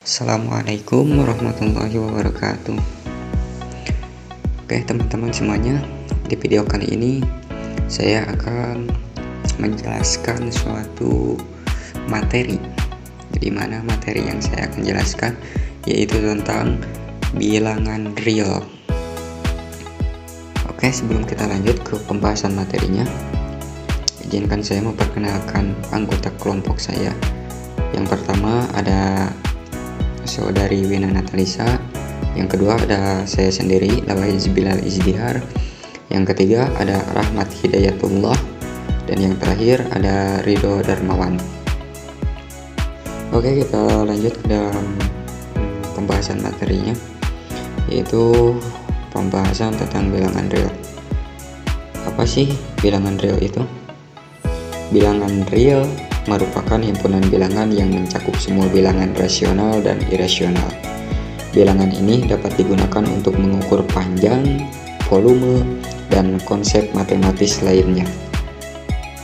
Assalamualaikum warahmatullahi wabarakatuh. Oke teman-teman semuanya, di video kali ini saya akan menjelaskan suatu materi. Di mana materi yang saya akan jelaskan yaitu tentang bilangan real. Oke, sebelum kita lanjut ke pembahasan materinya, izinkan saya memperkenalkan anggota kelompok saya. Yang pertama ada saudari Wina Natalisa, yang kedua ada saya sendiri Lawaiz Bilal Izdihar, yang ketiga ada Rahmat Hidayatullah, dan yang terakhir ada Ridho Darmawan. Oke, kita lanjut ke dalam pembahasan materinya, yaitu pembahasan tentang bilangan real. Apa sih bilangan real itu? Bilangan real merupakan himpunan bilangan yang mencakup semua bilangan rasional dan irasional. Bilangan ini dapat digunakan untuk mengukur panjang, volume, dan konsep matematis lainnya.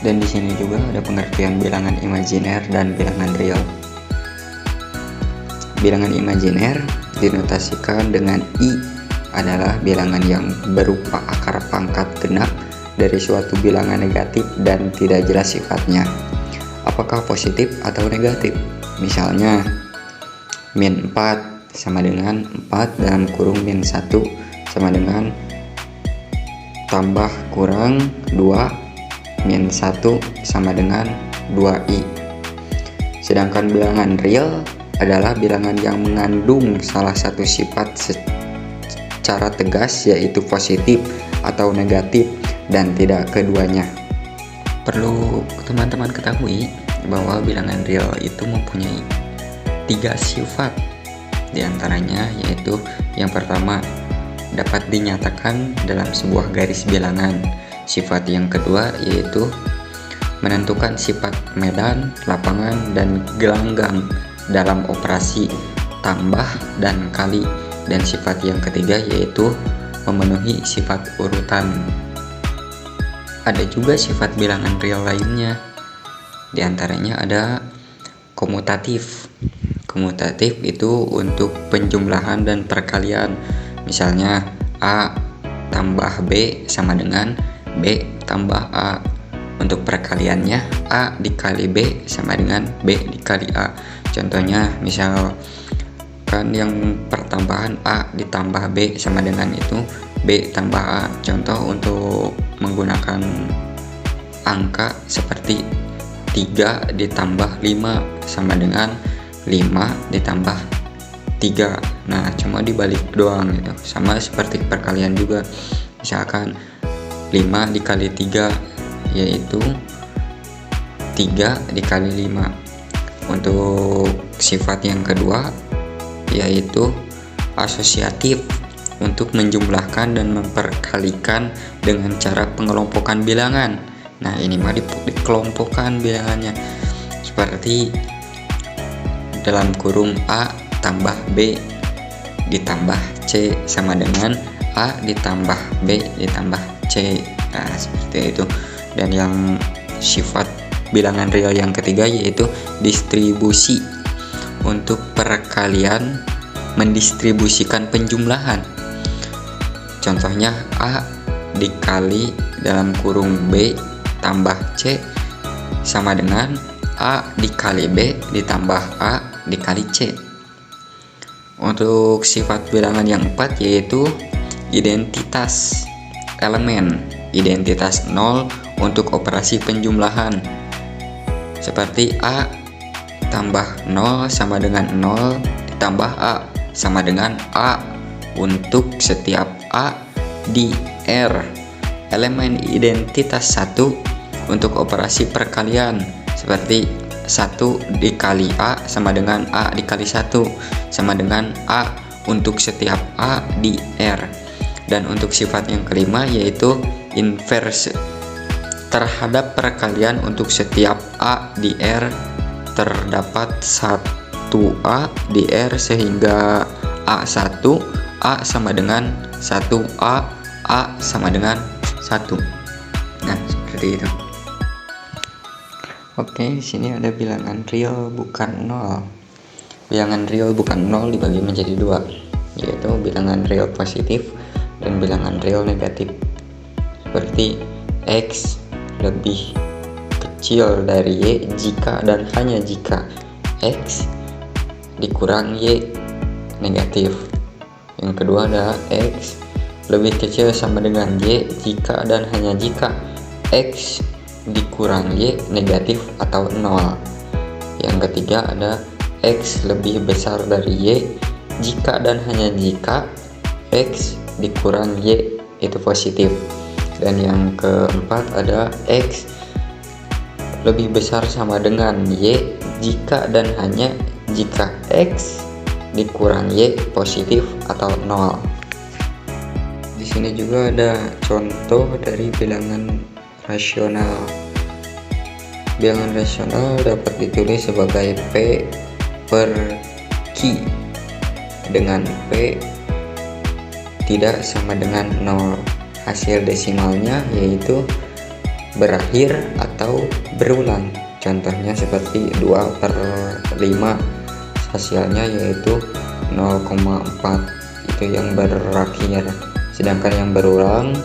Dan di sini juga ada pengertian bilangan imajiner dan bilangan real. Bilangan imajiner dinotasikan dengan I adalah bilangan yang berupa akar pangkat genap dari suatu bilangan negatif dan tidak jelas sifatnya. Apakah positif atau negatif? Misalnya min 4 sama dengan 4 dalam kurung min 1 sama dengan tambah kurang 2 min 1 sama dengan 2i. Sedangkan bilangan real adalah bilangan yang mengandung salah satu sifat secara tegas, yaitu positif atau negatif dan tidak keduanya. Perlu teman-teman ketahui bahwa bilangan real itu mempunyai 3 sifat. Di antaranya yaitu yang pertama, dapat dinyatakan dalam sebuah garis bilangan. Sifat yang kedua yaitu menentukan sifat medan, lapangan, dan gelanggang dalam operasi tambah dan kali. Dan sifat yang ketiga yaitu memenuhi sifat urutan. Ada juga sifat bilangan real lainnya. Di antaranya ada komutatif. Komutatif itu untuk penjumlahan dan perkalian. Misalnya A tambah B sama dengan B tambah A. Untuk perkaliannya A dikali B sama dengan B dikali A. Contohnya misalkan yang pertambahan A ditambah B sama dengan itu B tambah A. Contoh untuk menggunakan angka seperti 3 ditambah 5 sama dengan 5 ditambah 3. Nah, cuma dibalik doang gitu. Sama seperti perkalian juga. Misalkan 5 dikali 3 yaitu 3 dikali 5. Untuk sifat yang kedua yaitu asosiatif, untuk menjumlahkan dan memperkalikan dengan cara pengelompokan bilangan. Nah, ini mah dikelompokkan bilangannya seperti dalam kurung A tambah B ditambah C sama dengan A ditambah B ditambah C. Nah, seperti itu. Dan yang sifat bilangan real yang ketiga yaitu distribusi, untuk perkalian mendistribusikan penjumlahan. Contohnya A dikali dalam kurung B tambah C sama dengan A dikali B ditambah A dikali C. Untuk sifat bilangan yang keempat yaitu identitas elemen. Identitas 0 untuk operasi penjumlahan. Seperti A tambah 0 sama dengan 0 ditambah A sama dengan A untuk setiap A di R. Elemen identitas 1 untuk operasi perkalian seperti 1 dikali A sama dengan A dikali 1 sama dengan A untuk setiap A di R. Dan untuk sifat yang kelima yaitu inverse, terhadap perkalian untuk setiap A di R terdapat 1A di R sehingga A1 A sama dengan 1A, A sama dengan 1. Nah, seperti itu. Oke, di sini ada bilangan real bukan 0. bilangan real bukan 0 dibagi menjadi 2, yaitu bilangan real positif dan bilangan real negatif. Seperti X lebih kecil dari Y jika dan hanya jika X dikurang Y negatif. Yang kedua adalah X lebih kecil sama dengan Y jika dan hanya jika X dikurang Y negatif atau 0. Yang ketiga ada X lebih besar dari Y jika dan hanya jika X dikurang Y itu positif. Dan yang keempat ada X lebih besar sama dengan Y jika dan hanya jika X dikurang Y positif atau 0. Di sini juga ada contoh dari bilangan rasional. Bilangan rasional dapat ditulis sebagai P per Q dengan P tidak sama dengan 0. Hasil desimalnya yaitu berakhir atau berulang. Contohnya seperti 2/5, hasilnya yaitu 0,4, itu yang berakhir. Sedangkan yang berulang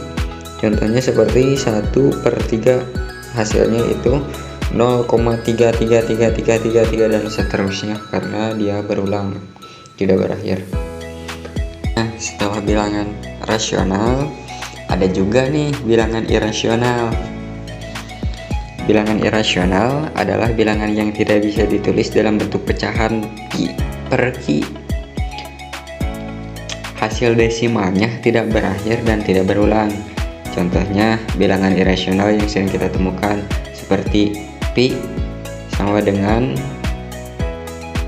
contohnya seperti 1/3, hasilnya itu 0,33333 dan seterusnya karena dia berulang, tidak berakhir. Nah, setelah bilangan rasional ada juga nih bilangan irasional. Bilangan irasional adalah bilangan yang tidak bisa ditulis dalam bentuk pecahan Pi per Q. Hasil desimalnya tidak berakhir dan tidak berulang. Contohnya bilangan irasional yang sering kita temukan seperti Pi sama dengan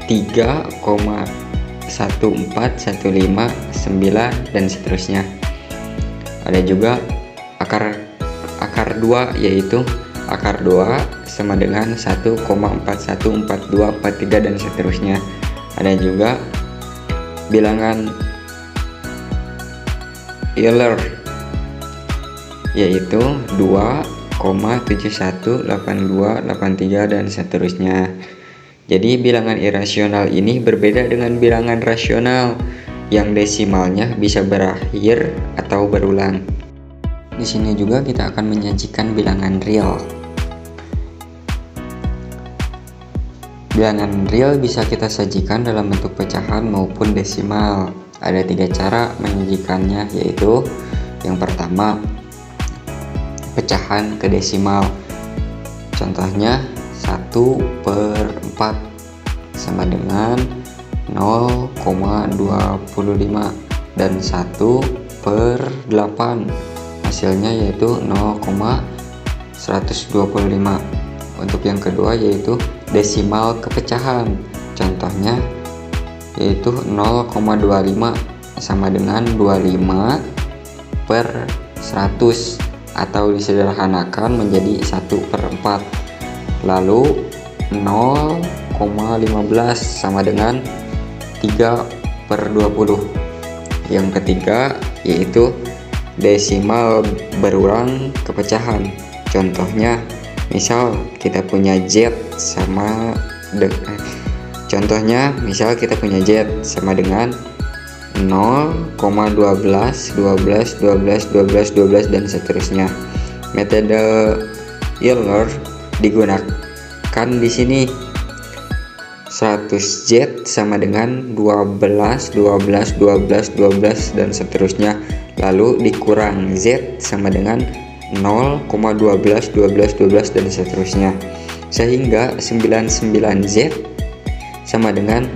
3,14159 dan seterusnya. Ada juga akar 2, yaitu akar 2 sama dengan 1,414243 dan seterusnya. Ada juga bilangan Euler, yaitu 2,718283 dan seterusnya. Jadi bilangan irasional ini berbeda dengan bilangan rasional yang desimalnya bisa berakhir atau berulang. Di sini juga kita akan menyajikan bilangan real. Bilangan real bisa kita sajikan dalam bentuk pecahan maupun desimal. Ada 3 cara menyajikannya, yaitu yang pertama pecahan ke desimal. Contohnya 1/4 sama dengan 0,25 dan 1/8, hasilnya yaitu 0,125. Untuk yang kedua yaitu desimal kepecahan. Contohnya yaitu 0,25 sama dengan 25/100 atau disederhanakan menjadi 1/4. Lalu 0,15 sama dengan 3/20. Yang ketiga yaitu desimal berulang kepecahan. Contohnya misal kita punya Z sama dengan dengan 0,12, 12, 12, 12, 12 dan seterusnya. Metode Euler digunakan di sini. 100Z sama dengan 12, 12, 12, 12 dan seterusnya. Lalu dikurang Z sama dengan 0,12, 12, 12 dan seterusnya. Sehingga 99Z sama dengan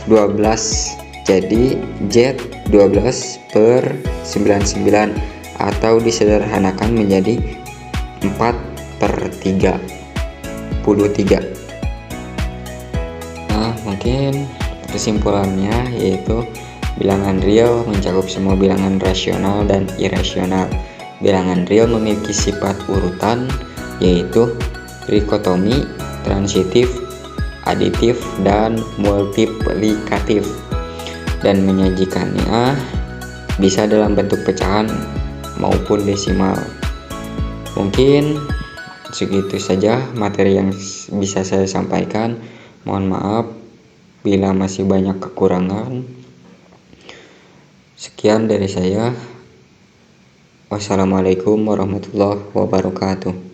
12. Jadi Z 12/99 atau disederhanakan menjadi 4/33. Nah, mungkin kesimpulannya yaitu bilangan real mencakup semua bilangan rasional dan irasional. Bilangan real memiliki sifat urutan yaitu trikotomi, transitif, aditif, dan multiplikatif, dan menyajikannya bisa dalam bentuk pecahan maupun desimal. Mungkin segitu saja materi yang bisa saya sampaikan. Mohon maaf Bila masih banyak kekurangan, sekian dari saya. Wassalamualaikum warahmatullahi wabarakatuh.